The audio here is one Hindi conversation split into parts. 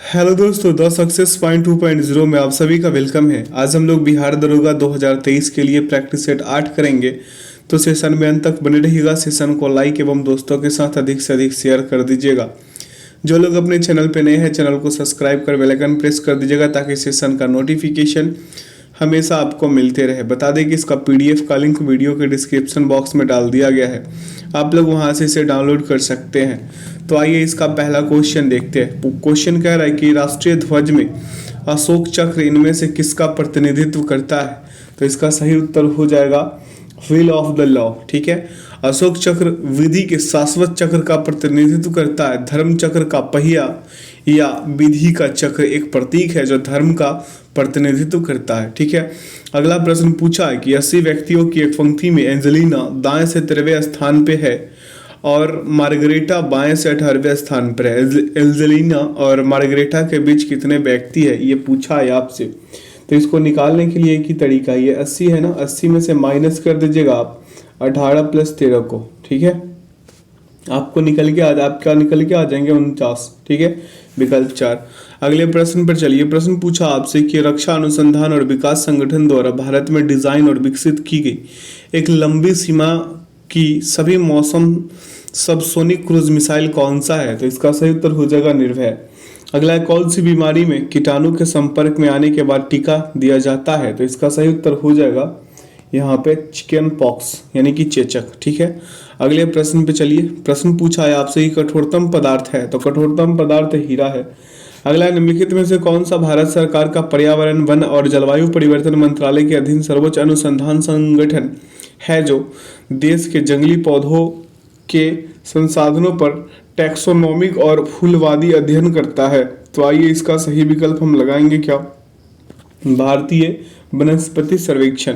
हेलो दोस्तों, द सक्सेस पॉइंट 2.0 में आप सभी का वेलकम है। आज हम लोग बिहार दरोगा 2023 के लिए प्रैक्टिस सेट 8 करेंगे। तो सेशन में अंत तक बने रहिएगा। सेशन को लाइक एवं दोस्तों के साथ अधिक से अधिक शेयर कर दीजिएगा। जो लोग अपने चैनल पे नए हैं, चैनल को सब्सक्राइब कर बेल आइकन प्रेस कर दीजिएगा ताकि सेशन का नोटिफिकेशन हमेशा आपको मिलते रहे। बता दें कि इसका पीडीएफ का लिंक वीडियो के डिस्क्रिप्शन बॉक्स में डाल दिया गया है, आप लोग वहां से इसे डाउनलोड कर सकते हैं। तो आइए इसका पहला क्वेश्चन देखते हैं। क्वेश्चन कह रहा है कि राष्ट्रीय ध्वज में अशोक चक्र इनमें से किसका प्रतिनिधित्व करता है। तो इसका सही उत्तर हो जाएगा व्हील ऑफ द लॉ। ठीक है, अशोक चक्र विधि के शाश्वत चक्र का प्रतिनिधित्व करता है। धर्म चक्र का पहिया या विधि का चक्र एक प्रतीक है जो धर्म का प्रतिनिधित्व करता है। ठीक है, अगला प्रश्न पूछा है कि 80 व्यक्तियों की एक पंक्ति में एंजेलिना दाएं से 13वें स्थान पे है और मार्गरेटा बाएं से 18वें स्थान पर है। एंजेलिना और मार्गरेटा के बीच कितने व्यक्ति है, ये पूछा है आपसे। तो इसको निकालने के लिए एक ही तरीका है, ये 80 है ना, 80 में से माइनस कर दीजिएगा आप 18 + 13 को। ठीक है, आपको आपका निकल के आ जाएंगे 49। ठीक है, विकल्प 4। अगले प्रश्न पर चलिए। प्रश्न पूछा आपसे कि रक्षा अनुसंधान और विकास संगठन द्वारा भारत में डिजाइन और विकसित की गई एक लंबी सीमा की सभी मौसम सबसोनिक क्रूज मिसाइल कौन सा है। तो इसका सही उत्तर हो जाएगा निर्भय। अगला है, कौन सी बीमारी में कीटाणु के संपर्क में आने के बाद टीका दिया जाता है। तो इसका सही उत्तर हो जाएगा यहाँ पे चिकन पॉक्स यानी कि चेचक। ठीक है, अगले प्रश्न पे चलिए। प्रश्न पूछा है आपसे कि कठोरतम पदार्थ है, तो कठोरतम पदार्थ हीरा है। अगला, निम्नलिखित में से कौन सा भारत सरकार का पर्यावरण, वन और जलवायु परिवर्तन मंत्रालय के अधीन सर्वोच्च अनुसंधान संगठन है जो देश के जंगली पौधों के संसाधनों पर टैक्सोनॉमिक और फूलवादी अध्ययन करता है। तो आइए इसका सही विकल्प हम लगाएंगे क्या, भारतीय वनस्पति सर्वेक्षण।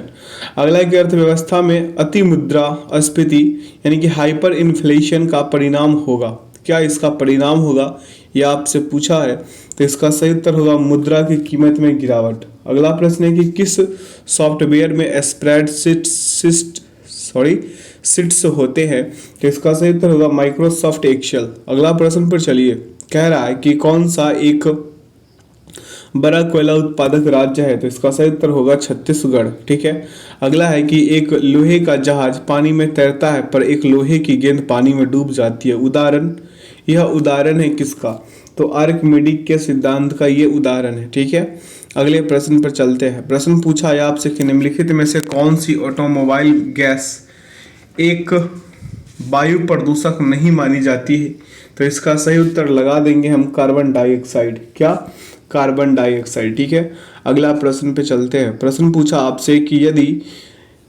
अगला की अर्थव्यवस्था में अति मुद्रास्फीति यानी कि हाइपर इन्फ्लेशन का परिणाम होगा। क्या इसका परिणाम होगा, यह आपसे पूछा है। तो इसका सही उत्तर होगा मुद्रा की कीमत में गिरावट। अगला प्रश्न है कि किस सॉफ्टवेयर में स्प्रेडशीट्स होते हैं। तो इसका सही उत्तर होगा माइक्रोसॉफ्ट एक्सेल। अगला प्रश्न पर चलिए। कह रहा है कि कौन सा एक बड़ा कोयला उत्पादक राज्य है। तो इसका सही उत्तर होगा छत्तीसगढ़। ठीक है, अगला है कि एक लोहे का जहाज पानी में तैरता है पर एक लोहे की गेंद पानी में डूब जाती है। यह उदाहरण है किसका। तो आर्किमिडीज के सिद्धांत का ये उदाहरण है। ठीक है, अगले प्रश्न पर चलते हैं। प्रश्न पूछा है आपसे कि निम्नलिखित में से कौन सी ऑटोमोबाइल गैस एक वायु प्रदूषक नहीं मानी जाती है। तो इसका सही उत्तर लगा देंगे हम कार्बन डाइऑक्साइड। क्या, कार्बन डाइऑक्साइड। ठीक है, अगला प्रश्न पे चलते हैं। प्रश्न पूछा आपसे कि यदि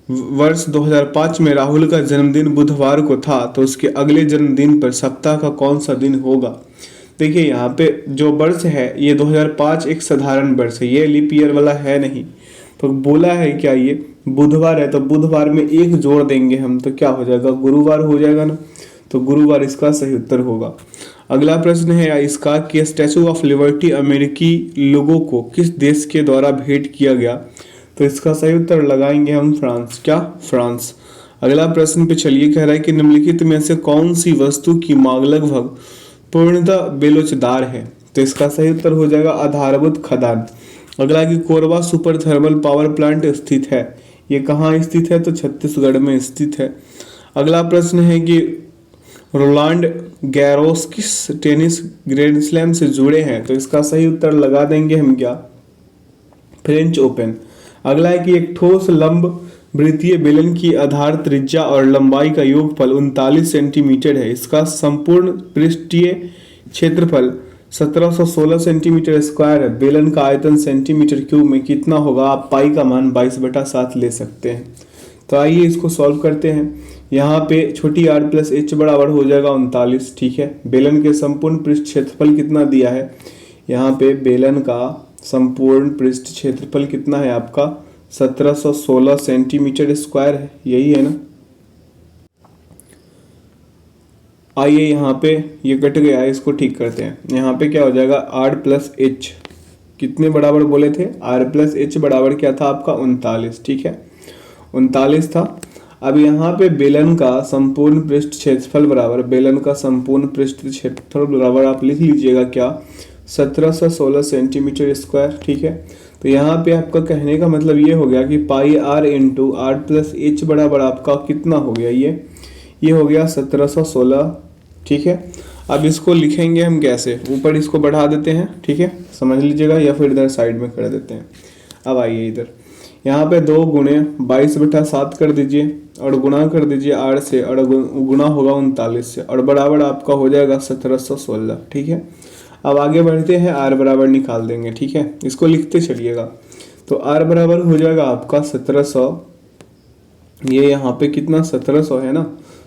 वर्ष 2005 में राहुल का जन्मदिन बुधवार को था तो उसके अगले जन्मदिन पर सप्ताह का कौन सा दिन होगा। देखिए यहाँ पे जो वर्ष है ये 2005 एक साधारण वर्ष है, ये लीप ईयर वाला है नहीं। तो बोला है क्या, ये बुधवार है तो बुधवार में एक जोड़ देंगे हम, तो क्या हो जाएगा, गुरुवार हो जाएगा ना। तो गुरुवार इसका सही उत्तर होगा। अगला प्रश्न है इसका कि स्टैचू ऑफ लिबर्टी अमेरिकी लोगों को किस देश के द्वारा भेंट किया गया। तो इसका सही उत्तर लगाएंगे हम फ्रांस। क्या, फ्रांस। अगला प्रश्न पे चलिए। कह रहा है कि निम्नलिखित में से कौन सी वस्तु की मांग लगभग पूर्णतः बेलोचदार है। तो इसका सही उत्तर हो जाएगा आधारभूत खदान। अगला कि Korba super thermal power plant स्थित है, ये कहाँ स्थित है। तो छत्तीसगढ़ में स्थित है। अगला प्रश्न है कि रोलांड गैरोस किस टेनिस ग्रैंड स्लैम से जुड़े हैं। तो इसका सही उत्तर लगा देंगे हम क्या, फ्रेंच ओपन। अगला है कि एक ठोस लंब वृत्तीय बेलन की आधार त्रिज्या और लंबाई का योगफल 39 सेंटीमीटर है। इसका संपूर्ण पृष्ठीय क्षेत्रफल 1716 सेंटीमीटर स्क्वायर है। बेलन का आयतन सेंटीमीटर क्यूब में कितना होगा, आप पाई का मान 22/7 ले सकते हैं। तो आइए इसको सॉल्व करते हैं। यहाँ पे छोटी r + h बराबर हो जाएगा 39। ठीक है, बेलन के संपूर्ण पृष्ठ क्षेत्रफल कितना दिया है, यहाँ पे बेलन का संपूर्ण पृष्ठ क्षेत्रफल कितना है आपका 1716 सेंटीमीटर स्क्वायर है, यही है ना। आइए यहाँ पे ये कट गया है, इसको ठीक करते हैं। यहाँ पे क्या हो जाएगा r + h कितने बराबर बोले थे, r + h बराबर क्या था आपका 39। ठीक है, 39 था। अब यहाँ पे बेलन का संपूर्ण पृष्ठ क्षेत्रफल बराबर, बेलन का संपूर्ण पृष्ठ क्षेत्रफल बराबर आप लिख लीजिएगा क्या, 1716 सेंटीमीटर स्क्वायर। ठीक है, तो यहाँ पे आपका कहने का मतलब ये हो गया कि pi r into r plus h बराबर आपका कितना हो गया, ये हो गया 1716। ठीक है, अब इसको लिखेंगे हम कैसे, ऊपर इसको बढ़ा देते हैं। ठीक है, समझ लीजिएगा, या फिर इधर साइड में कर देते हैं। अब आइए इधर, यहाँ पे 2 गुणे 22/7 कर दीजिए और गुणा कर दीजिए 8 से, और गुणा होगा 39 से, और बराबर आपका हो जाएगा 1716। ठीक है, अब आगे बढ़ते हैं, आर बराबर निकाल देंगे। ठीक है, इसको लिखते चलिएगा। तो आर बराबर हो जाएगा आपका 1700, ये यहाँ पे कितना 1700 है ना,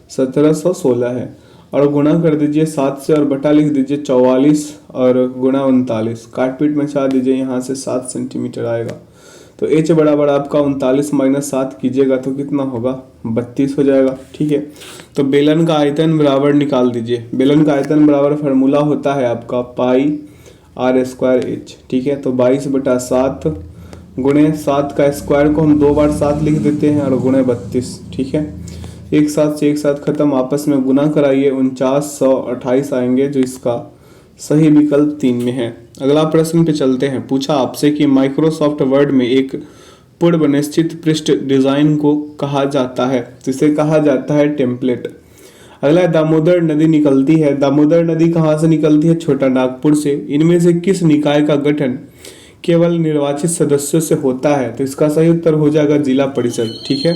1716 है, और गुणा कर दीजिए 7 से, और बटा लिख दीजिए 44, और गुणा 39, काट पीट मचा दीजिए, यहाँ से 7 सेंटीमीटर आएगा। तो h बराबर आपका 39 माइनस 7 कीजिएगा तो कितना होगा, 32 हो जाएगा। ठीक है, तो बेलन का आयतन बराबर निकाल दीजिए। बेलन का आयतन बराबर फार्मूला होता है आपका पाई आर स्क्वायर एच। ठीक है, तो 22/7 गुणे 7 का स्क्वायर को हम 2 बार 7 लिख देते हैं, और गुणे 32। ठीक है, एक साथ से एक साथ खत्म, आपस में गुना कराइए, 4928 आएंगे, जो इसका सही विकल्प 3 में है। अगला प्रश्न पे चलते हैं। पूछा आपसे कि माइक्रोसॉफ्ट वर्ड में एक पूर्व निश्चित पृष्ठ डिजाइन को कहा जाता है, जिसे कहा जाता है टेम्पलेट। अगला दामोदर नदी निकलती है। दामोदर नदी कहाँ से निकलती है, छोटा नागपुर से। इनमें से किस निकाय का गठन केवल निर्वाचित सदस्यों से होता है, तो इसका सही उत्तर हो जाएगा जिला परिषद। ठीक है,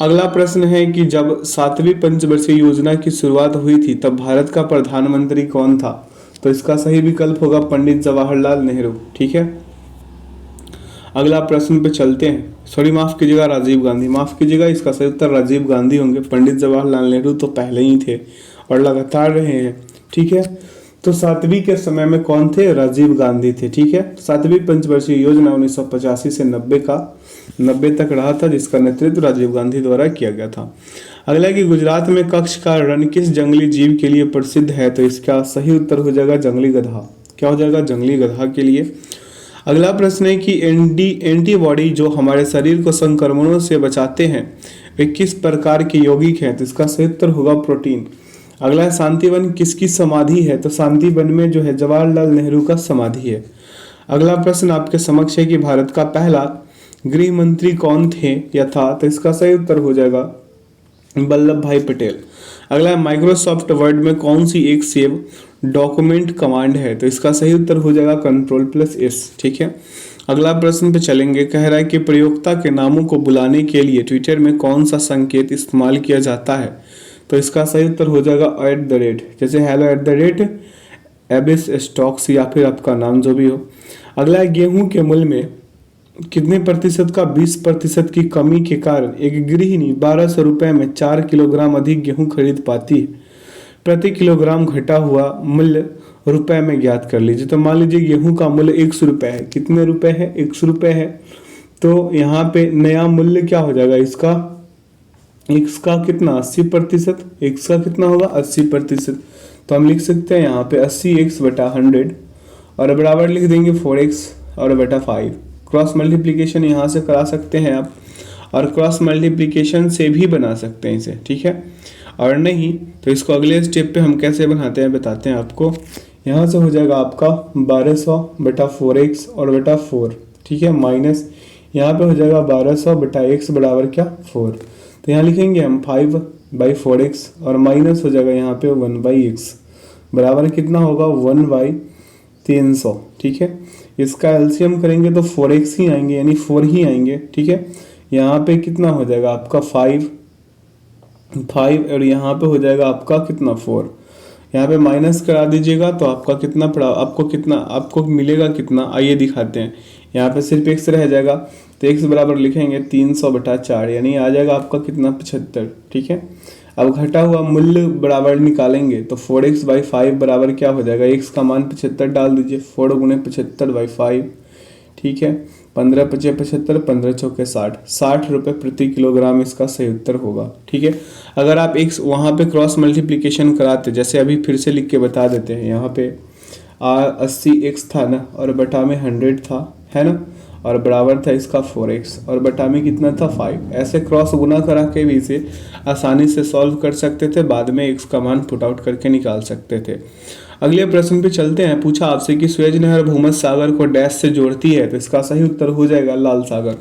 अगला प्रश्न है कि जब 7वीं पंचवर्षीय योजना की शुरुआत हुई थी तब भारत का प्रधानमंत्री कौन था, तो इसका सही विकल्प होगा पंडित जवाहरलाल नेहरू। ठीक है, अगला प्रश्न पे चलते हैं। सॉरी, माफ कीजिएगा, राजीव गांधी, माफ कीजिएगा, इसका सही उत्तर राजीव गांधी होंगे। पंडित जवाहरलाल नेहरू तो पहले ही थे और लगातार रहे हैं। ठीक है, तो 7वीं के समय में कौन थे, राजीव गांधी थे। ठीक है, 7वीं पंचवर्षीय योजना 1985 से 90 तक रहा था, जिसका नेतृत्व राजीव गांधी द्वारा किया गया था। अगला कि गुजरात में कच्छ का रण किस जंगली जीव के लिए प्रसिद्ध है, तो इसका सही उत्तर हो जाएगा जंगली गधा। क्या हो जाएगा, जंगली गधा के लिए। अगला प्रश्न है कि एंटीबॉडी जो हमारे शरीर को संक्रमणों से बचाते हैं वे किस प्रकार के यौगिक हैं, तो इसका सही उत्तर होगा प्रोटीन। अगला है शांतिवन किसकी समाधि है, तो शांतिवन में जो है जवाहरलाल नेहरू का समाधि है। अगला प्रश्न आपके समक्ष है कि भारत का पहला गृह मंत्री कौन थे या था, तो इसका सही उत्तर हो जाएगा वल्लभ भाई पटेल। अगला है माइक्रोसॉफ्ट वर्ड में कौन सी एक सेव डॉक्यूमेंट कमांड है, तो इसका सही उत्तर हो जाएगा Ctrl+S। ठीक है, अगला प्रश्न पे चलेंगे। कह रहा है कि प्रयोक्ता के नामों को बुलाने के लिए ट्विटर में कौन सा संकेत इस्तेमाल किया जाता है, तो इसका सही उत्तर हो जाएगा @, जैसे hello @एबिस स्टॉक्स, या फिर आपका नाम जो भी हो। अगला है गेहूं के मूल्य में कितने प्रतिशत का 20% की कमी के कारण एक गृहिणी 1200 रुपए में 4 किलोग्राम अधिक गेहूं खरीद पाती है। प्रति किलोग्राम घटा हुआ मूल्य रुपए में ज्ञात कर लीजिए। तो मान लीजिए गेहूं का मूल्य 100 रुपए है, कितने रुपए है, 100 रुपए है, तो यहाँ पे नया मूल्य क्या हो जाएगा इसका, x का कितना 80%, x का कितना होगा 80%। तो हम लिख सकते हैं यहाँ पे 80x/100 और बराबर लिख देंगे 4x और बटा 5। क्रॉस मल्टीप्लीकेशन यहाँ से करा सकते हैं आप, और क्रॉस मल्टीप्लीकेशन से भी बना सकते हैं इसे। ठीक है, और नहीं तो इसको अगले स्टेप पे हम कैसे बनाते हैं बताते हैं आपको। यहाँ से हो जाएगा आपका 1200/4x और बटा 4। ठीक है, माइनस यहाँ पे हो जाएगा 1200/x बराबर क्या 4। तो यहाँ लिखेंगे हम 5/4x और माइनस हो जाएगा यहाँ पे 1/x बराबर कितना होगा 1/300। ठीक है, इसका एलसीएम करेंगे तो 4x ही आएंगे, यानी 4 ही आएंगे। ठीक है, यहाँ पे कितना हो जाएगा आपका 5 और यहाँ पे हो जाएगा आपका कितना 4। यहाँ पे माइनस करा दीजिएगा तो आपका कितना पड़ा, आपको मिलेगा कितना, आइए दिखाते हैं। यहाँ पे सिर्फ x रह जाएगा तो x बराबर लिखेंगे 300/4, यानी आ जाएगा आपका कितना 75। ठीक है, अब घटा हुआ मूल्य बराबर निकालेंगे तो 4x/5 बराबर क्या हो जाएगा, x का मान 75 डाल दीजिए, 4 × 75/5। ठीक है, 15×5 75, 15×4 60, 60 रुपये प्रति किलोग्राम इसका सही उत्तर होगा। ठीक है, अगर आप x वहाँ पे क्रॉस मल्टीप्लिकेशन कराते, जैसे अभी फिर से लिख के बता देते हैं, यहाँ पे 80x था ना और बटा में 100 था, है ना, और बराबर था इसका 4x और बटा में कितना था 5। ऐसे क्रॉस गुना करा के भी इसे आसानी से सॉल्व कर सकते थे, बाद में x का मान पुट आउट करके निकाल सकते थे। अगले प्रश्न पे चलते हैं। पूछा आपसे कि सुएज नहर भूमध्य सागर को डैश से जोड़ती है, तो इसका सही उत्तर हो जाएगा लाल सागर।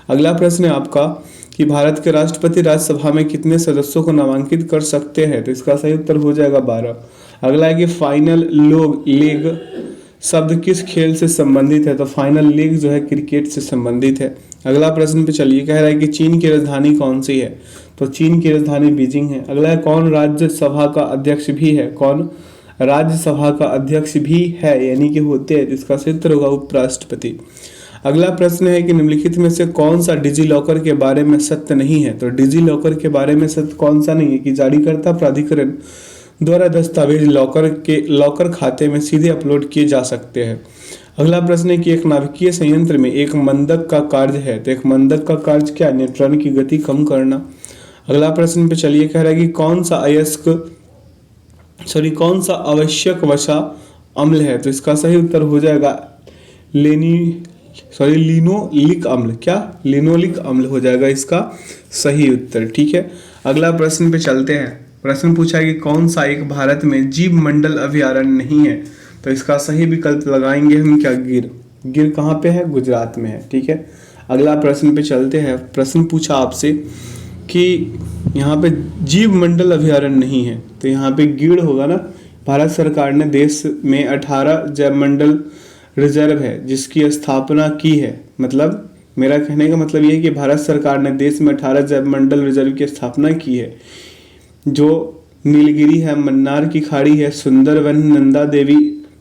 अगला प्रश्न है आपका कि भारत के राष्ट्रपति राज्यसभा में कितने सदस्यों को नामांकित कर सकते हैं, तो इसका सही उत्तर हो जाएगा 12। अगला है कि फाइनल लेग शब्द किस खेल से संबंधित है, तो फाइनल लेग जो है क्रिकेट से संबंधित है। अगला प्रश्न पे चलिए, कह रहा है कि चीन की राजधानी कौन सी है, तो चीन की राजधानी बीजिंग है। अगला है कौन राज्यसभा का अध्यक्ष भी है, कौन राज्यसभा का अध्यक्ष भी है यानी कि होते हैं, जिसका सही उत्तर होगा उपराष्ट्रपति। अगला प्रश्न है कि निम्नलिखित में से कौन सा डिजी लॉकर के बारे में सत्य नहीं है, तो डिजी लॉकर के बारे में सत्य कौन सा नहीं है कि जारीकर्ता प्राधिकरण द्वारा दस्तावेज लॉकर खाते में सीधे अपलोड किए जा सकते हैं। अगला प्रश्न है कि एक नाभिकीय संयंत्र में एक मंदक का कार्य है, तो एक मंदक का कार्य क्या, न्यूट्रॉन की गति कम करना। अगला प्रश्न पे चलिए, कह रहा है कि कौन सा आवश्यक वसा अम्ल है, तो इसका सही उत्तर हो जाएगा लिनोलिक अम्ल। क्या, लिनोलिक अम्ल हो जाएगा इसका सही उत्तर। ठीक है, अगला प्रश्न पे चलते हैं। प्रश्न पूछा है कि कौन सा एक भारत में जीव मंडल अभयारण्य नहीं है, तो इसका सही विकल्प लगाएंगे हम क्या, गिर कहाँ पे है, गुजरात में है। ठीक है, अगला प्रश्न पे चलते हैं। प्रश्न पूछा आपसे कि यहाँ पे जीव मंडल अभयारण्य नहीं है, तो यहाँ पे गिर होगा ना। भारत सरकार ने देश में 18 जैव मंडल रिजर्व है जिसकी स्थापना की है, मतलब मेरा कहने का मतलब ये है कि भारत सरकार ने देश में 18 जैव मंडल रिजर्व की स्थापना की है, जो नीलगिरी है, मन्नार की खाड़ी है, सुंदरवन, नंदा देवी,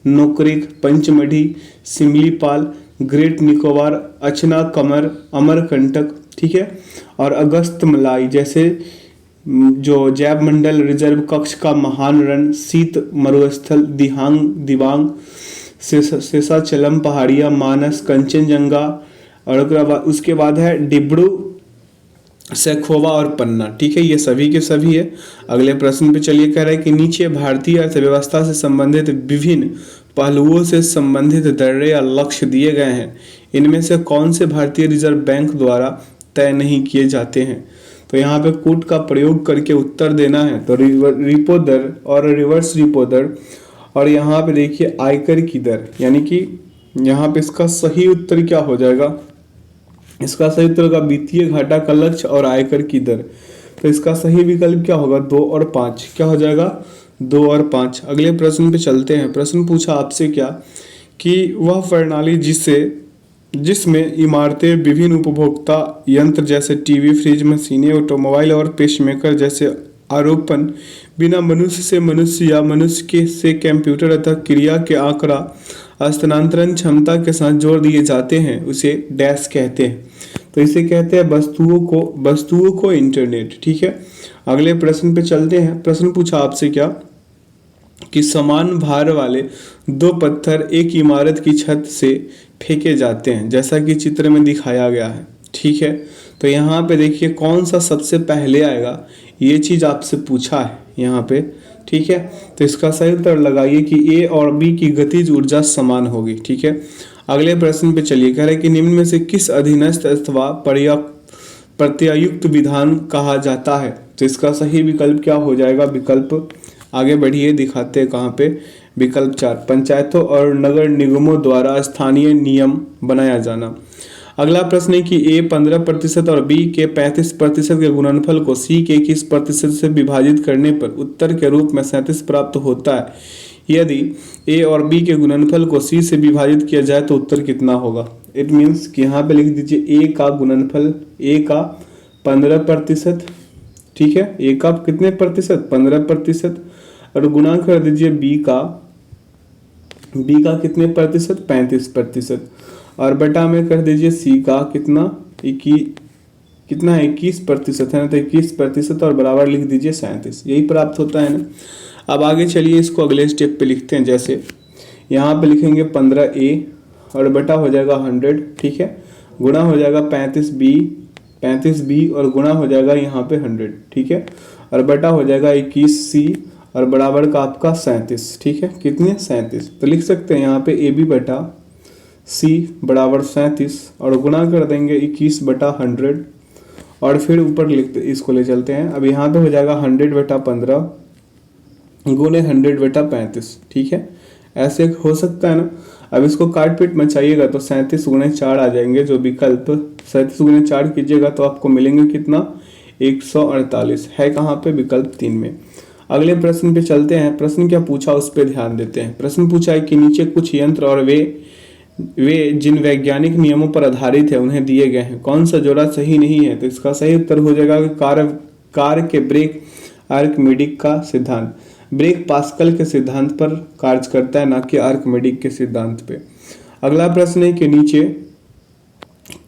नोकरेक, पंचमढ़ी, सिमलीपाल, ग्रेट निकोबार, अचना, कमर, अमरकंटक, ठीक है, और अगस्त मलाई जैसे जो जैव मंडल रिजर्व कक्ष का महान रण, शीत मरुस्थल, दिबांग, शेषाचलम पहाड़ियाँ, मानस, कंचनजंगा, और उसके बाद है डिब्रू, सैखोवा और पन्ना। ठीक है, ये सभी के सभी है। अगले प्रश्न पे चलिए, कह रहा है कि नीचे भारतीय अर्थव्यवस्था से संबंधित विभिन्न पहलुओं से संबंधित दर या लक्ष्य दिए गए हैं, इनमें से कौन से भारतीय रिजर्व बैंक द्वारा तय नहीं किए जाते हैं, तो यहाँ पे कूट का प्रयोग करके उत्तर देना है। तो रिपो दर और रिवर्स रिपो दर, और यहाँ पे देखिए आयकर की दर, यानी कि यहाँ पे इसका सही उत्तर क्या हो जाएगा, इसका सही उत्तर होगा वित्तीय घाटा का लक्ष्य और आयकर की दर। तो इसका सही विकल्प क्या होगा, 2 और 5। क्या हो जाएगा, 2 और 5। अगले प्रश्न पे चलते हैं। प्रश्न पूछा आपसे क्या कि वह प्रणाली जिसमें इमारतें, विभिन्न उपभोक्ता यंत्र जैसे टीवी, फ्रिज, मशीनें, ऑटोमोबाइल और पेसमेकर जैसे आरोपण बिना मनुष्य से मनुष्य या मनुष्य के से कंप्यूटर अथवा क्रिया के आंकड़ा हस्तांतरण क्षमता के साथ जोड़ दिए जाते हैं, उसे डैश कहते हैं। तो इसे कहते हैं वस्तुओं को इंटरनेट। ठीक है, अगले प्रश्न पे चलते हैं। प्रश्न पूछा आपसे क्या कि समान भार वाले 2 पत्थर एक इमारत की छत से फेंके जाते हैं, जैसा कि चित्र में दिखाया गया है। ठीक है, तो यहाँ पे देखिए कौन सा सबसे पहले आएगा, ये चीज आपसे पूछा है यहाँ पे। ठीक है, तो इसका सही उत्तर लगाइए कि ए और बी की गतिज ऊर्जा समान होगी। ठीक है, अगले प्रश्न पे चलिए, कह रहे हैं कि निम्न में से किस अधीनस्थ अथवा प्रत्यायुक्त विधान कहा जाता है, तो इसका सही विकल्प क्या हो जाएगा, विकल्प आगे बढ़िए दिखाते हैं कहाँ पे, विकल्प 4, पंचायतों और नगर निगमों द्वारा स्थानीय नियम बनाया जाना। अगला प्रश्न है कि ए 15% और बी के 35% के गुणनफल को सी के 21% से विभाजित करने पर उत्तर के रूप में 37 प्राप्त होता है। यदि ए और बी के गुणनफल को सी से विभाजित किया जाए तो उत्तर कितना होगा। इट मीन्स कि यहाँ पे लिख दीजिए ए का गुणनफल, ए का 15%, ठीक है, ए का कितने प्रतिशत, 15%, और गुणा कर दीजिए बी का कितने प्रतिशत, 35%, और बटा में कर दीजिए सी का कितना 21% है ना, तो 21% और बराबर लिख दीजिए 37, यही प्राप्त होता है ना। अब आगे चलिए इसको अगले स्टेप पे लिखते हैं। जैसे यहाँ पे लिखेंगे 15A और बटा हो जाएगा 100, ठीक है, गुणा हो जाएगा 35B और गुणा हो जाएगा यहाँ पे 100, ठीक है, और बटा हो जाएगा 21C और बराबर का आपका 37, ठीक है, कितने 37। तो लिख सकते हैं यहाँ पे AB बटा C बराबर 37 और गुणा कर देंगे 21/100 और फिर ऊपर लिखते इसको ले चलते हैं। अब यहाँ पे हो जाएगा 100/15 गुणे 100/35, ठीक है, ऐसे हो सकता है ना। अब इसको काट पीट मचाइएगा तो 37 × 4 आ जाएंगे, जो विकल्प 37 × 4 कीजिएगा तो आपको मिलेंगे कितना, 148 है कहाँ पे, विकल्प 3 में। अगले प्रश्न पे चलते हैं। प्रश्न क्या पूछा उस पर ध्यान देते हैं। प्रश्न पूछा है कि नीचे कुछ यंत्र और वे जिन वैज्ञानिक नियमों पर आधारित है उन्हें दिए गए हैं, कौन सा जोड़ा सही नहीं है। तो इसका सही उत्तर हो जाएगा कि कार के ब्रेक आर्किमिडीज का सिद्धांत। ब्रेक पास्कल के सिद्धांत पर कार्य करता है, ना कि आर्किमिडीज के सिद्धांत पे। अगला प्रश्न है कि नीचे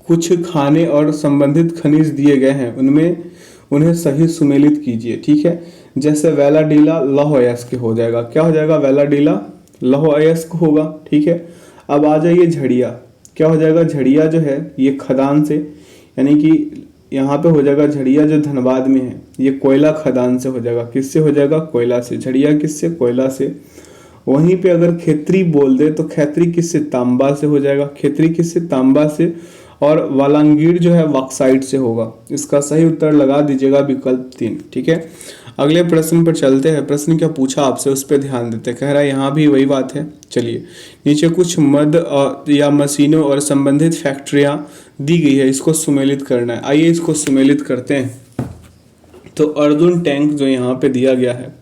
कुछ खाने और संबंधित खनिज दिए गए हैं, उनमें उन्हें सही सुमेलित कीजिए, ठीक है। जैसे वेलाडीला लौह अयस्क हो जाएगा, क्या हो जाएगा, वेलाडीला लौह अयस्क होगा, ठीक है। अब आ जाइए झड़िया, क्या हो जाएगा, झड़िया जो है ये खदान से, यानी कि यहाँ पे हो जाएगा झड़िया जो धनबाद में है, ये कोयला खदान से हो जाएगा। किससे हो जाएगा, कोयला से। झड़िया किससे, कोयला से। वहीं पे अगर खेतरी बोल दे तो खेतरी किससे, तांबा से हो जाएगा। खेतरी किससे, तांबा से। और वालांगीर जो है बॉक्साइट से होगा। इसका सही उत्तर लगा दीजिएगा विकल्प 3, ठीक है। अगले प्रश्न पर चलते हैं। प्रश्न क्या पूछा आपसे उस पर ध्यान देते हैं। कह रहा है यहाँ भी वही बात है। चलिए, नीचे कुछ मद या मशीनों और संबंधित फैक्ट्रियाँ दी गई है, इसको सुमेलित करना है। आइए इसको सुमेलित करते हैं। तो अर्जुन टैंक जो यहाँ पे दिया गया है,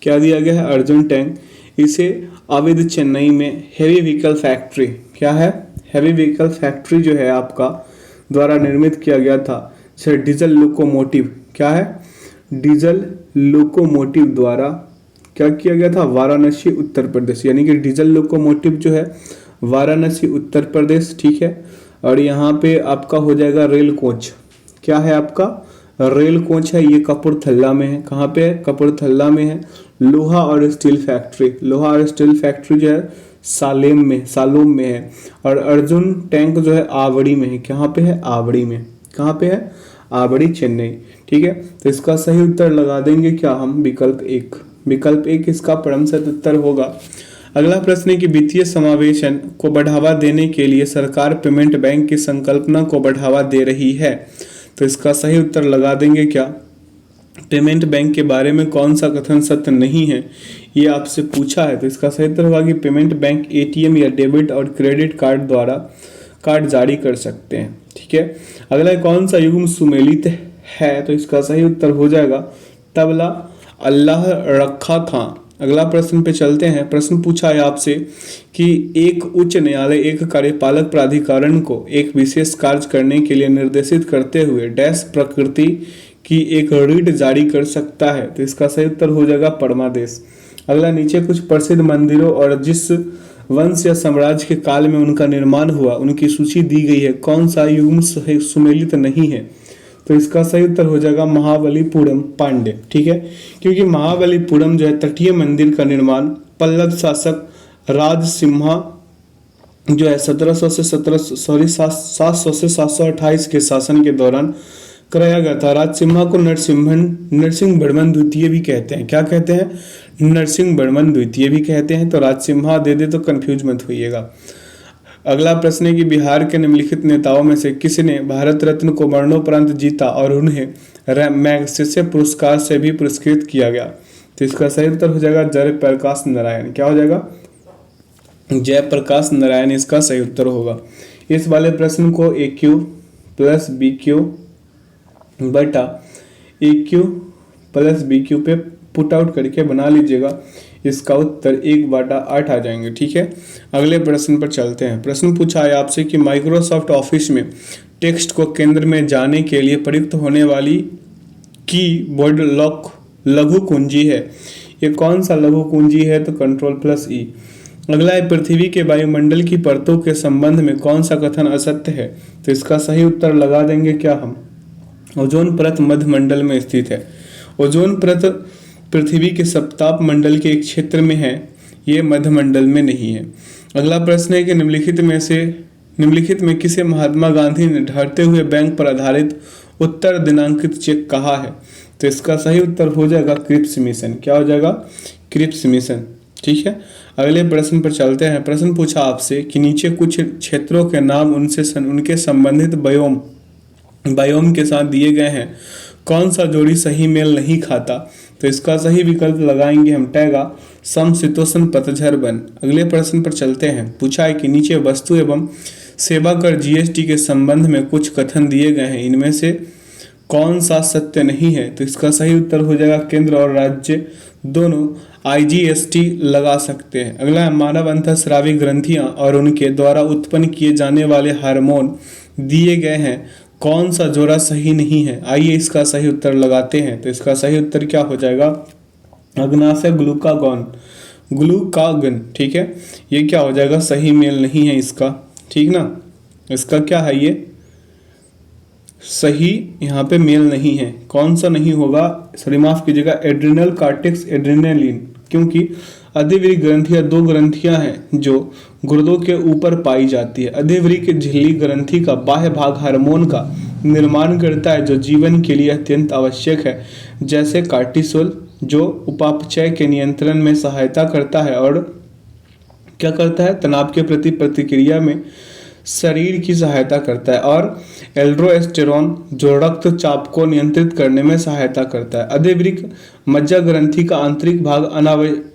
क्या दिया गया है, अर्जुन टैंक। इसे अवैध चेन्नई में हेवी व्हीकल फैक्ट्री, क्या है, हेवी व्हीकल फैक्ट्री जो है आपका द्वारा निर्मित किया गया था। जैसे डीजल लोकोमोटिव, क्या है, डीजल लोकोमोटिव द्वारा क्या किया गया था, वाराणसी उत्तर प्रदेश, यानी कि डीजल लोकोमोटिव जो है वाराणसी उत्तर प्रदेश, ठीक है। और यहाँ पे आपका हो जाएगा रेल कोच, क्या है आपका, रेल कोच है, ये कपूरथला में है। कहाँ पे है, कपूरथला में है। लोहा और स्टील फैक्ट्री, लोहा और स्टील फैक्ट्री जो है सालोम में है। और अर्जुन टैंक जो है आवड़ी में है। कहाँ पे है, आवड़ी में। कहाँ पे है, आवड़ी, चेन्नई, ठीक है। तो इसका सही उत्तर लगा देंगे क्या हम, विकल्प 1। विकल्प 1 इसका परम सही उत्तर होगा। अगला प्रश्न है कि वित्तीय समावेशन को बढ़ावा देने के लिए सरकार पेमेंट बैंक की संकल्पना को बढ़ावा दे रही है। तो इसका सही उत्तर लगा देंगे क्या, पेमेंट बैंक के बारे में कौन सा कथन सत्य नहीं है, ये आपसे पूछा है। तो इसका सही उत्तर होगा कि पेमेंट बैंक एटीएम या डेबिट और क्रेडिट कार्ड द्वारा कार्ड जारी कर सकते हैं, ठीक है। अगला कौन सा युग्म सुमेलित है, तो इसका सही उत्तर हो जाएगा तबला अल्लाह रखा था। अगला प्रश्न पे चलते हैं। प्रश्न पूछा है आपसे कि एक उच्च न्यायालय एक कार्यपालक प्राधिकरण को एक विशेष कार्य करने के लिए निर्देशित करते हुए डैश प्रकृति की एक रीट जारी कर सकता है। तो इसका सही उत्तर हो जाएगा परमादेश। अगला, नीचे कुछ प्रसिद्ध मंदिरों और जिस वंश या साम्राज्य के काल में उनका निर्माण हुआ उनकी सूची दी गई है, कौन सा युग्म सुमेलित नहीं है। तो इसका सही उत्तर हो जाएगा महाबलीपुरम पांड्य, ठीक है। क्योंकि महाबलीपुरम जो है तटीय मंदिर का निर्माण पल्लव शासक राज सिम्हा जो है 700 से 728 के शासन के दौरान कराया गया था। राज सिम्हा को नरसिंह वर्मन द्वितीय भी कहते हैं। क्या कहते हैं, नरसिंह वर्मन द्वितीय भी कहते हैं। तो राज सिम्हा दे दे तो कंफ्यूज मत होइएगा। अगला प्रश्न है कि बिहार के निम्नलिखित नेताओं में से किसने भारत रत्न को मरणोपरांत जीता और उन्हें मैग्सेसे पुरस्कार से भी पुरस्कृत किया गया। तो इसका सही उत्तर हो जाएगा जयप्रकाश नारायण। क्या हो जाएगा, जयप्रकाश नारायण इसका सही उत्तर होगा। इस वाले प्रश्न को AQ प्लस BQ बटा AQ प्लस BQ पे पुट आउट करके बना लीजिएगा। इसका उत्तर 1/8 आ जाएंगे, ठीक है। अगले प्रश्न पर चलते हैं। प्रश्न पूछा है आपसे कि माइक्रोसॉफ्ट ऑफिस में टेक्स्ट को केंद्र में जाने के लिए प्रयुक्त होने वाली कीबोर्ड लॉक लघु कुंजी है। ये कौन सा लघु कुंजी है, तो Ctrl+E। अगला है पृथ्वी के वायुमंडल की परतों के संबंध में कौन सा कथन असत्य है। तो इसका सही उत्तर लगा देंगे क्या हम, ओजोन परत मध्य मंडल में स्थित है। ओजोन परत पृथ्वी के सप्ताप मंडल के एक क्षेत्र में है, ये मध्य मंडल में नहीं है। अगला प्रश्न है कि निम्नलिखित में किसे महात्मा गांधी ने ढहते हुए बैंक पर आधारित उत्तर दिनांकित चेक कहा है। तो इसका सही उत्तर हो जाएगा क्रिप्स मिशन। क्या हो जाएगा, क्रिप्स मिशन, ठीक है। अगले प्रश्न पर चलते हैं। प्रश्न पूछा आपसे कि नीचे कुछ क्षेत्रों के नाम उनके संबंधित बायोम के साथ दिए गए हैं, कौन सा जोड़ी सही मेल नहीं खाता। तो इसका सही विकल्प लगाएंगे हम टैगा समशीतोष्ण पतझड़ वन। अगले प्रश्न पर चलते हैं। पूछा है कि नीचे वस्तु एवं सेवा कर जीएसटी के संबंध में कुछ कथन दिए गए हैं, इनमें से कौन सा सत्य नहीं है? तो इसका सही उत्तर हो जाएगा केंद्र और राज्य दोनों आईजीएसटी लगा सकते हैं। अगला है मानव अंतःस्रावी ग्रंथियां और उनके द्वारा उत्पन्न किए जाने वाले हार्मोन दिए गए हैं, कौन सा जोड़ा सही नहीं है? आइए इसका सही उत्तर लगाते हैं। तो इसका सही उत्तर क्या हो जाएगा? अग्नाशय ग्लूकागॉन, ग्लूकागन, ठीक है, ये क्या हो जाएगा? सही मेल नहीं है इसका, ठीक ना। इसका क्या है? ये सही यहाँ पे मेल नहीं है। कौन सा नहीं होगा? सॉरी माफ कीजिएगा, एड्रिनल कार्टेक्स एड्रिनलिन, क्योंकि अधिवृक्क ग्रंथियां दो ग्रंथियां हैं जो गुर्दों के ऊपर पाई जाती है। अधिवृक्क झिल्ली ग्रंथि का बाह्य भाग हार्मोन का निर्माण करता है जो जीवन के लिए अत्यंत आवश्यक है, जैसे कार्टिसोल जो उपापचय के नियंत्रण में सहायता करता है और क्या करता है? तनाव के प्रति प्रतिक्रिया में शरीर की सहायता करता है, और एल्ड्रोस्टेरोन जो रक्तचाप को नियंत्रित करने में सहायता करता है। अधिवृक्क मज्जा ग्रंथि का आंतरिक भाग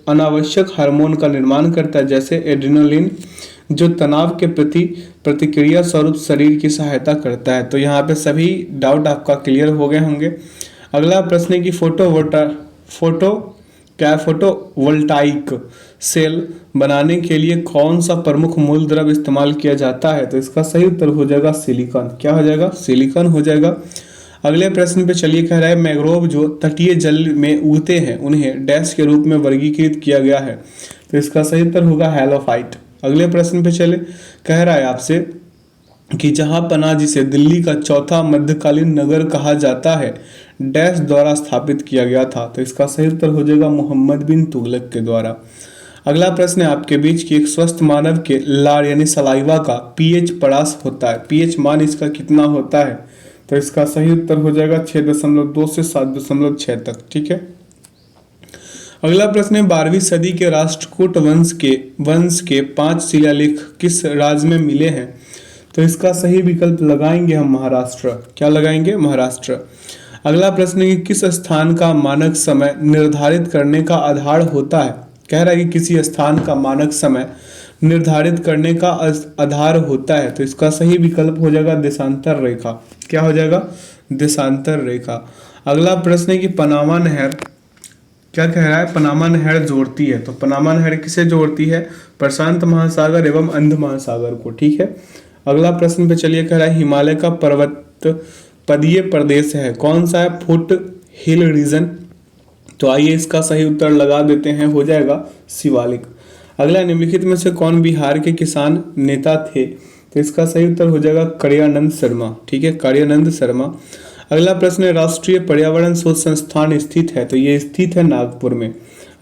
अनावश्यक हार्मोन का निर्माण करता है, जैसे एड्रिनलिन जो तनाव के प्रति प्रतिक्रिया स्वरूप शरीर की सहायता करता है। तो यहाँ पे सभी डाउट आपका क्लियर हो गए होंगे। अगला प्रश्न है कि फोटोवोल्टाइक सेल बनाने के लिए कौन सा प्रमुख मूल द्रव्य इस्तेमाल किया जाता है? तो इसका सही उत्तर हो जाएगा सिलिकॉन। क्या हो जाएगा? सिलिकॉन हो जाएगा। अगले प्रश्न पे चलिए, कह रहा है मैंग्रोव जो तटीय जल में उगते हैं उन्हें डैश के रूप में वर्गीकृत किया गया है। तो इसका सही उत्तर होगा हैलोफाइट। अगले प्रश्न पे चले, कह रहा है आपसे कि जहां पना जिसे दिल्ली का चौथा मध्यकालीन नगर कहा जाता है डैश द्वारा स्थापित किया गया था। तो इसका सही उत्तर हो जाएगा मोहम्मद बिन तुगलक के द्वारा। अगला प्रश्न है आपके बीच कि एक स्वस्थ मानव के लार यानी सलाइवा का पीएच परास होता है, पीएच मान इसका कितना होता है? तो इसका सही उत्तर हो जाएगा 6.2 से 7.6 तक, ठीक है। अगला प्रश्न है 12वीं सदी के राष्ट्रकूट वंश के 5 शिलालेख किस राज्य में मिले हैं? तो इसका सही विकल्प लगाएंगे हम महाराष्ट्र। क्या लगाएंगे? महाराष्ट्र। अगला प्रश्न है कि किस स्थान का मानक समय निर्धारित करने का आधार होता है? कह रहा है कि किसी स्थान का मानक समय निर्धारित करने का आधार होता है। तो इसका सही विकल्प हो जाएगा देशांतर रेखा। क्या हो जाएगा? देशांतर रेखा। अगला प्रश्न है कि पनामा नहर क्या कह रहा है? पनामा नहर जोड़ती है। तो पनामा नहर किसे जोड़ती है? प्रशांत महासागर एवं अंध महासागर को, ठीक है। अगला प्रश्न पे चलिए, कह रहा है हिमालय का पर्वत पदीय प्रदेश है, कौन सा है? फुट हिल रीजन। तो आइए इसका सही उत्तर लगा देते हैं, हो जाएगा शिवालिक। अगला, निम्नलिखित में से कौन बिहार के किसान नेता थे? तो इसका सही उत्तर हो जाएगा कार्यानंद शर्मा, ठीक है, कार्यानंद शर्मा। अगला प्रश्न है राष्ट्रीय पर्यावरण शोध संस्थान स्थित है, तो ये स्थित है नागपुर में।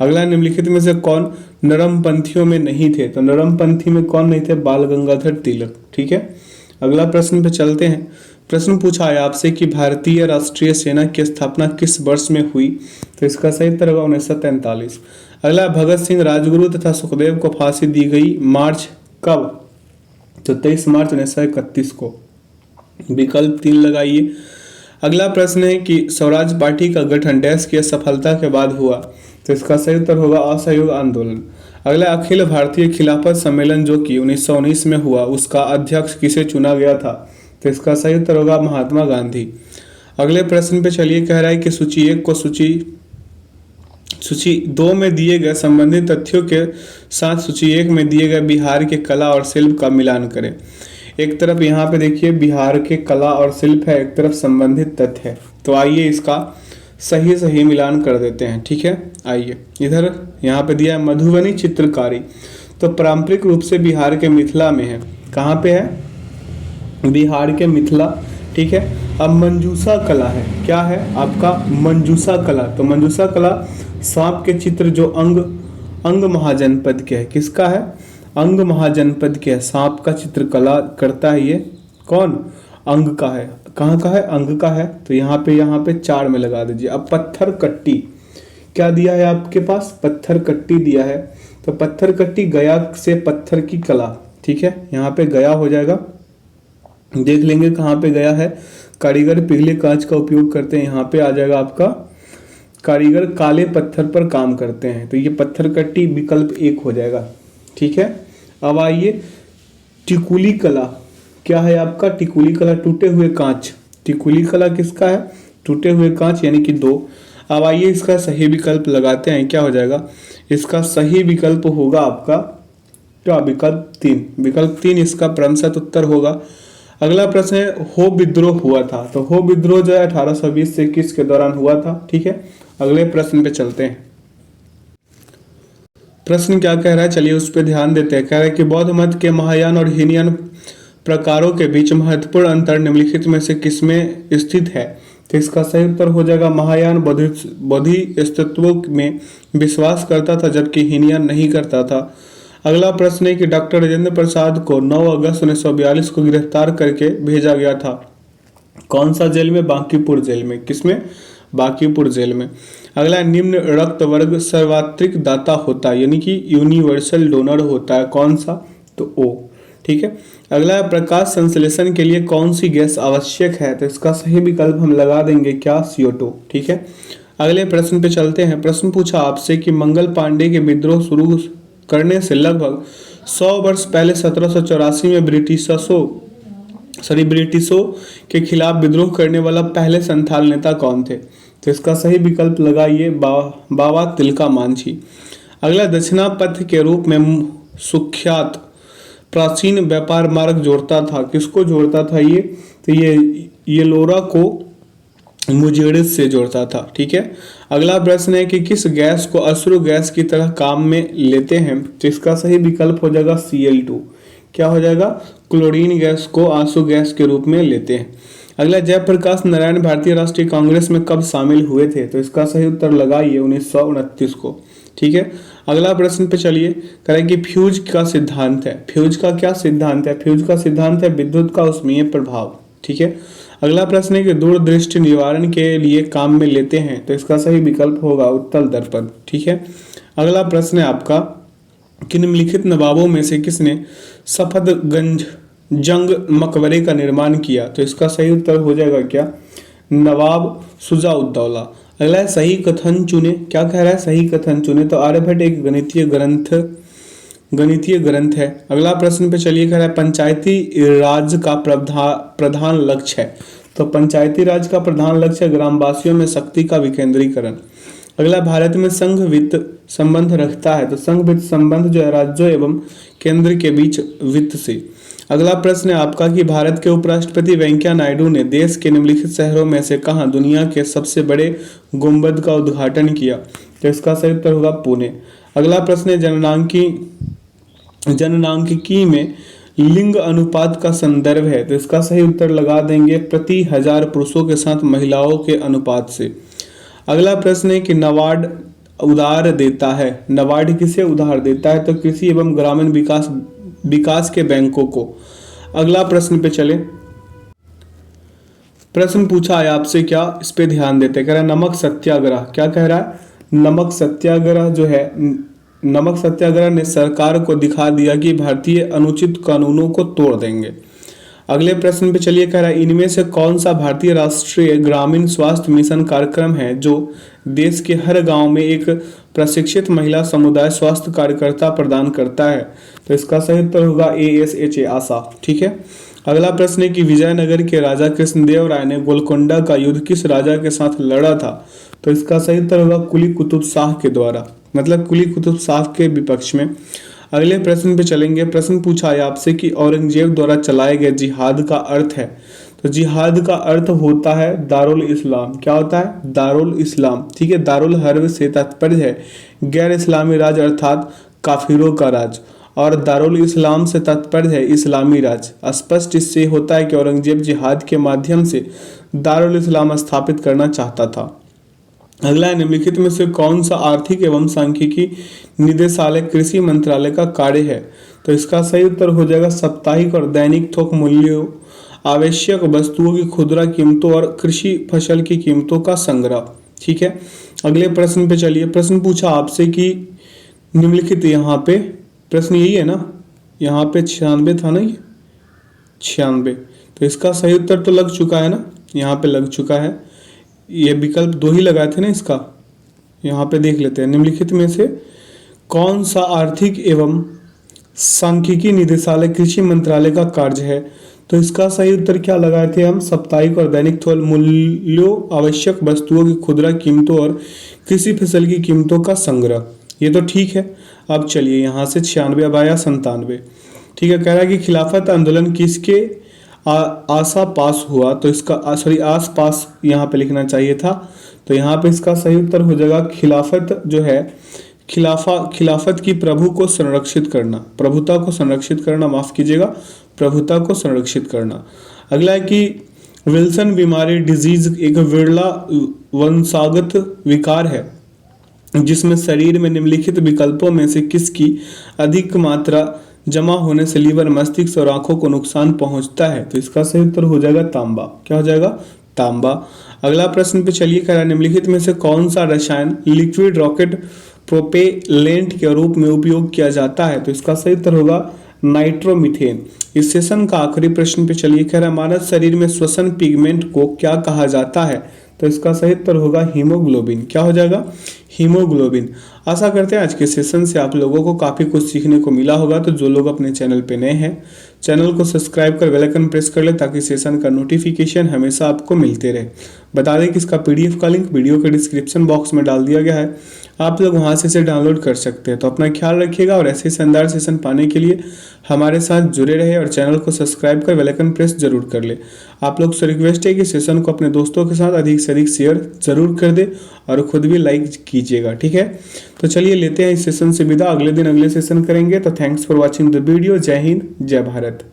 अगला, निम्नलिखित में से कौन नरमपंथियों में नहीं थे? तो नरमपंथी में कौन नहीं थे? बाल गंगाधर तिलक, ठीक है। अगला प्रश्न पे चलते हैं। प्रश्न पूछा है आपसे कि भारतीय राष्ट्रीय सेना की स्थापना किस वर्ष में हुई? तो इसका सही उत्तर होगा 1943। अगला, भगत सिंह, राजगुरु तथा सुखदेव को फांसी दी गई मार्च कब? तो 23 मार्च 1931 को। विकल्प 3 लगाइए। अगला प्रश्न है कि स्वराज पार्टी का गठन डैश की सफलता के बाद हुआ? तो इसका सही उत्तर होगा असहयोग आंदोलन। अगला, अखिल भारतीय खिलाफत सम्मेलन जो कि 1919 में हुआ उसका अध्यक्ष किसे चुना गया था? तो इसका सही उत्तर होगा महात्मा गांधी। अगले प्रश्न पे चलिए, कह रहा है कि सूची 1 को सूची 2 में दिए गए संबंधित तथ्यों के साथ सूची 1 में दिए गए बिहार के कला और शिल्प का मिलान करें। एक तरफ यहाँ पे देखिए बिहार के कला और शिल्प है, एक तरफ संबंधित तथ्य है। तो आइए इसका सही मिलान कर देते हैं, ठीक है। आइए इधर यहाँ पे दिया है मधुबनी चित्रकारी, तो पारंपरिक रूप से बिहार के मिथिला में है। कहाँ पे है? बिहार के मिथिला, ठीक है। अब मंजूषा कला है, क्या है आपका? मंजूषा कला। तो मंजूषा कला सांप के चित्र जो अंग महाजनपद के है, किसका है? अंग महाजनपद के है, सांप का चित्रकला करता है ये कौन? अंग का है। कहाँ का है? अंग का है। तो यहाँ पे 4 में लगा दीजिए। अब पत्थर कट्टी क्या दिया है आपके पास? पत्थर कट्टी दिया है। तो पत्थर कट्टी गया से पत्थर की कला, ठीक है, यहाँ पे गया हो जाएगा। देख लेंगे कहाँ पे गया है। कारीगर पिघले कांच का उपयोग करते हैं, यहाँ पे आ जाएगा आपका कारीगर काले पत्थर पर काम करते हैं, तो ये पत्थर कट्टी विकल्प 1 हो जाएगा। ठीक है, अब आइए टिकुली कला, क्या है आपका टिकुली कला? टूटे हुए कांच। टिकुली कला किसका है? टूटे हुए कांच, यानी कि 2। अब आइए इसका सही विकल्प लगाते हैं, क्या हो जाएगा? इसका सही विकल्प होगा आपका क्या? विकल्प 3। विकल्प 3 इसका क्रमशः उत्तर होगा। अगला प्रश्न है, हो विद्रोह हुआ था, तो हो विद्रोह जो है 1820 से 21 के दौरान हुआ था। ठीक है, अगले प्रश्न पे चलते हैं। प्रश्न क्या कह रहा है, चलिए उस पर ध्यान देते हैं। कह रहा है कि बौद्ध मत के महायान और हीनयान प्रकारों के बीच महत्वपूर्ण अंतर निम्नलिखित में से किसमें स्थित है? तो इसका सही उत्तर हो जाएगा महायान बोधि अस्तित्व में विश्वास करता था, जबकि हीनयान नहीं करता था। अगला प्रश्न है कि डॉक्टर राजेंद्र प्रसाद को 9 अगस्त 1942 को गिरफ्तार करके भेजा गया था, कौन सा जेल में? बांकीपुर जेल में। किसमें? बांकीपुर जेल में। अगला, निम्न रक्त वर्ग सर्वात्रिक दाता होता है, यानी कि यूनिवर्सल डोनर होता है, कौन सा? तो ओ। ठीक है, अगला, प्रकाश संश्लेषण के लिए कौन सी गैस आवश्यक है? तो इसका सही विकल्प हम लगा देंगे क्या? CO2। ठीक है, अगले प्रश्न पे चलते हैं। प्रश्न पूछा आपसे कि मंगल पांडे के विद्रोह शुरू करने से लगभग 100 वर्ष पहले 1784 में ब्रिटिशों के खिलाफ विद्रोह करने वाला पहले संथाल नेता कौन थे? तो इसका सही विकल्प लगाइए बाबा तिलका मांझी। अगला, दक्षिणा पथ के रूप में सुख्यात प्राचीन व्यापार मार्ग जोड़ता था, किसको जोड़ता था ये? तो ये येलोरा को मुजेरिस से जोड़ता था। ठीक है, अगला प्रश्न है कि किस गैस को अश्रु गैस की तरह काम में लेते हैं? तो इसका सही विकल्प हो जाएगा Cl2। क्या हो जाएगा? क्लोरीन गैस को आंसू गैस के रूप में लेते हैं। अगला, जयप्रकाश नारायण भारतीय राष्ट्रीय कांग्रेस में कब शामिल हुए थे? तो इसका सही उत्तर लगाइए 1929 को। ठीक है, अगला प्रश्न पे चलिए। करें कि फ्यूज का सिद्धांत है, फ्यूज का क्या सिद्धांत है? फ्यूज का सिद्धांत है विद्युत का उष्मीय प्रभाव। ठीक है, अगला प्रश्न है कि दूरदृष्टि निवारण के लिए काम में लेते हैं, तो इसका सही विकल्प होगा उत्तल दर्पण। ठीक है, अगला प्रश्न है आपका कि निम्नलिखित नवाबों में से किसने सफदरगंज जंग मकबरे का निर्माण किया? तो इसका सही उत्तर हो जाएगा क्या? नवाब शुजाउद्दौला। अगला है, सही कथन चुने, क्या कह रहा है? सही कथन चुने, तो आर्यभट्ट एक गणितीय ग्रंथ है। अगला प्रश्न पे चलिए, कह रहा है पंचायती राज का प्रधान लक्ष्य है, तो पंचायती राज का प्रधान लक्ष्य है ग्रामवासियों में शक्ति का विकेंद्रीकरण। अगला, भारत में संघ वित्त संबंध रखता है, तो संघ वित्त संबंध जो है राज्यों एवं केंद्र के बीच वित्त से। अगला प्रश्न है आपका कि भारत के उपराष्ट्रपति वेंकैया नायडू ने देश के निम्नलिखित शहरों में से कहां दुनिया के सबसे बड़े गुंबद का उद्घाटन किया? तो इसका सही उत्तर होगा पुणे। अगला प्रश्न है जननांकिकी में लिंग अनुपात का संदर्भ है, तो इसका सही उत्तर लगा देंगे प्रति 1000 पुरुषों के साथ महिलाओं के अनुपात से। अगला प्रश्न है कि नाबार्ड उधार देता है, नाबार्ड किसे उधार देता है? तो कृषि एवं ग्रामीण विकास के बैंकों को। अगला प्रश्न पे चले। प्रश्न पूछा है आपसे, क्या इस पे ध्यान देते? कह रहा है नमक सत्याग्रह, क्या कह रहा है? नमक सत्याग्रह जो है, नमक सत्याग्रह ने सरकार को दिखा दिया कि भारतीय अनुचित कानूनों को तोड़ देंगे। अगले प्रश्न पे चलिए, कह रहा है इनमें से कौन सा भारतीय राष्ट्रीय ग्रामीण स्वास्थ्य मिशन कार्यक्रम है जो देश के हर गांव में एक प्रशिक्षित महिला समुदाय स्वास्थ्य कार्यकर्ता प्रदान करता है? तो इसका सही उत्तर होगा ASHA, आशा। ठीक है, अगला प्रश्न है कि विजयनगर के राजा कृष्णदेव राय ने गोलकोंडा का युद्ध किस राजा के साथ लड़ा था? तो इसका सही उत्तर होगा कुली कुतुब शाह के द्वारा, मतलब कुली कुतुब शाह के विपक्ष में। अगले प्रश्न पे चलेंगे। प्रश्न पूछा है आपसे कि औरंगजेब द्वारा चलाए गए जिहाद का अर्थ है, तो जिहाद का अर्थ होता है दारुल इस्लाम। क्या होता है? दारुल इस्लाम। ठीक है, दारुल हर्ब से तात्पर्य है गैर इस्लामी राज अर्थात काफिरों का राज, और दारुल इस्लाम से तात्पर्य है इस्लामी राज। स्पष्ट इससे होता है कि औरंगजेब जिहाद के माध्यम से दारुल इस्लाम स्थापित करना चाहता था। अगला, निम्नलिखित में से कौन सा आर्थिक एवं सांख्यिकी निदेशालय कृषि मंत्रालय का कार्य है? तो इसका सही उत्तर हो जाएगा साप्ताहिक और दैनिक थोक मूल्यों, आवश्यक वस्तुओं की खुदरा कीमतों और कृषि फसल की कीमतों का संग्रह। ठीक है, अगले प्रश्न पे चलिए। प्रश्न पूछा आपसे कि निम्नलिखित, यहाँ पे प्रश्न यही है ना, यहाँ पे 96 था ना, ये 96, तो इसका सही उत्तर तो लग चुका है ना, यहाँ पे लग चुका है। ये विकल्प 2 ही लगाए थे ना इसका, यहाँ पे देख लेते हैं, निम्नलिखित में से कौन सा आर्थिक एवं सांख्यिकी निदेशालय कृषि मंत्रालय का कार्य है? तो इसका सही उत्तर क्या लगाए थे हम? साप्ताहिक और दैनिक थोक मूल्यों, आवश्यक वस्तुओं की खुदरा कीमतों और कृषि फसल की कीमतों का संग्रह। ये तो ठीक है। अब चलिए यहाँ से 96 अब आया 97। ठीक है, कह रहा है कि खिलाफत आंदोलन किसके आसा पास हुआ? तो इसका सॉरी आस पास यहाँ पे लिखना चाहिए था। तो यहाँ पे इसका सही उत्तर हो जाएगा खिलाफत जो है, खिलाफत की प्रभु को संरक्षित करना, प्रभुता को संरक्षित करना, माफ कीजिएगा, प्रभुता को संरक्षित करना। अगला है कि विल्सन बीमारी डिजीज एक विरला वंशागत विकार है जिसमें शरीर में निम्नलिखित विकल्पों में से किसकी अधिक मात्रा जमा होने से लीवर, मस्तिष्क और आंखों को नुकसान पहुंचता है? तो इसका सही उत्तर हो जाएगा तांबा। क्या हो जाएगा? तांबा। अगला प्रश्न पे चलिए, कह रहा है निम्नलिखित में से कौन सा रसायन लिक्विड रॉकेट प्रोपेलेंट के रूप में उपयोग किया जाता है? तो इसका सही उत्तर होगा नाइट्रोमीथेन। इस सेशन का आखिरी प्रश्न पे चलिए, कह रहा है मानव शरीर में श्वसन पिगमेंट को क्या कहा जाता है? तो इसका सही उत्तर होगा हीमोग्लोबिन। क्या हो जाएगा? हीमोग्लोबिन। आशा करते हैं आज के सेशन से आप लोगों को काफ़ी कुछ सीखने को मिला होगा। तो जो लोग अपने चैनल पे नए हैं, चैनल को सब्सक्राइब कर बेल आइकन प्रेस कर ले ताकि सेशन का नोटिफिकेशन हमेशा आपको मिलते रहे। बता दें कि इसका पीडीएफ का लिंक वीडियो के डिस्क्रिप्शन बॉक्स में डाल दिया गया है, आप लोग वहां से इसे डाउनलोड कर सकते हैं। तो अपना ख्याल रखिएगा और ऐसे शानदार सेशन पाने के लिए हमारे साथ जुड़े रहे और चैनल को सब्सक्राइब कर बेल आइकन प्रेस जरूर कर ले। आप लोग से रिक्वेस्ट है कि सेशन को अपने दोस्तों के साथ अधिक से अधिक शेयर जरूर कर दे और खुद भी लाइक कीजिएगा। ठीक है, तो चलिए लेते हैं इस सेशन से विदा। अगले दिन अगले सेशन करेंगे। तो thanks for watching the video. जय हिंद, जय भारत।